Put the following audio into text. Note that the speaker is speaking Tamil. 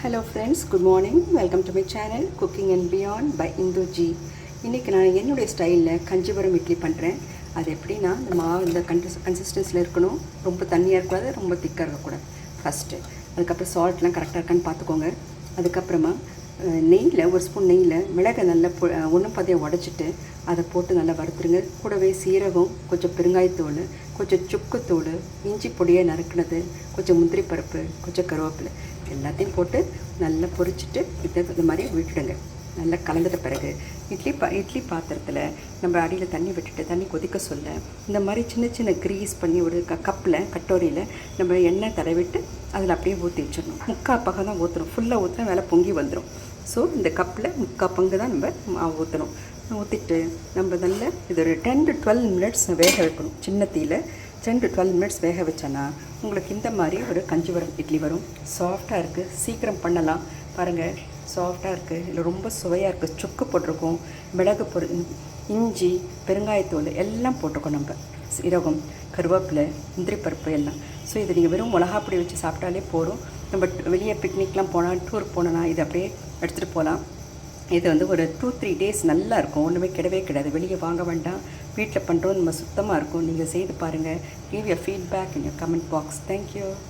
Hello friends, good morning. Welcome to my channel cooking and beyond by Indu ji. இன்றைக்கி நான் என்னுடைய ஸ்டைலில் கஞ்சிபுரம் இட்லி பண்ணுறேன். அது எப்படின்னா, இந்த மாவு இந்த கன்சிஸ்டன்சியில் இருக்கணும். ரொம்ப தண்ணியாக இருக்கக்கூடாது, ரொம்ப திக்காக இருக்கக்கூடாது ஃபஸ்ட்டு. அதுக்கப்புறம் சால்ட்லாம் கரெக்டாக இருக்கான்னு பார்த்துக்கோங்க. அதுக்கப்புறமா நெய்யில் ஒரு ஸ்பூன் நெய்யில் மிளகை நல்லா ஒன்று பாதியாக உடச்சிட்டு அதை போட்டு நல்லா வறுத்துருங்க. கூடவே சீரகம், கொஞ்சம் பெருங்காயத்தூள், கொஞ்சம் சுக்குத்தூள், இஞ்சி பொடியை நறுக்கினது, கொஞ்சம் முந்திரி பருப்பு, கொஞ்சம் கருவேப்பிலை எல்லாத்தையும் போட்டு நல்லா பொரிச்சிட்டு இந்த மாதிரி விட்டுடுங்க. நல்லா கலந்துட்ட பிறகு இட்லி பாத்திரத்தில் நம்ம அடியில் தண்ணி விட்டுட்டு தண்ணி கொதிக்க சொல்ல இந்த மாதிரி சின்ன சின்ன க்ரீஸ் பண்ணி ஒரு கப்பில் கட்டோரியில் நம்ம எண்ணெய் தடவிட்டு அதில் அப்படியே ஊற்றி வச்சிடணும். முக்கால் பக்கம் தான் ஊற்றணும். ஃபுல்லாக ஊற்றினா மேலே பொங்கி வந்துடும். ஸோ இந்த கப்பில் முக்கால் பங்கு தான் நம்ம மாவு ஊற்றணும். ஊற்றிட்டு நம்ம நல்லா இது ஒரு 10 to 12 minutes வேக வைக்கணும். சின்ன தீயில் 10 to 12 minutes வேக வச்சோன்னா உங்களுக்கு இந்த மாதிரி ஒரு கஞ்சிபுரம் இட்லி வரும். சாஃப்டாக இருக்குது, சீக்கிரம் பண்ணலாம். பாருங்கள், சாஃப்டாக இருக்குது, இல்லை ரொம்ப சுவையாக இருக்குது. சுக்கு போட்டிருக்கோம், மிளகு இஞ்சி, பெருங்காயத்தூள் எல்லாம் போட்டிருக்கோம். நம்ம சீரகம், கருவேப்பிலை, முந்திரி பருப்பு எல்லாம். ஸோ இதை நீங்கள் வெறும் மிளகாப்பொடி வச்சு சாப்பிட்டாலே போதும். நம்ம வெளியே பிக்னிக்லாம் போனால், டூர் போனோன்னா இது அப்படியே எடுத்துகிட்டு போகலாம். இது வந்து ஒரு 2-3 days நல்லா இருக்கும். ஒன்றுமே கிடையாது. வெளியே வாங்க வேண்டாம், வீட்டில் பண்ணுறோம். நம்ம சுத்தமாக இருக்கும். நீங்கள் செய்து பாருங்கள். Give your feedback in your comment box. Thank you.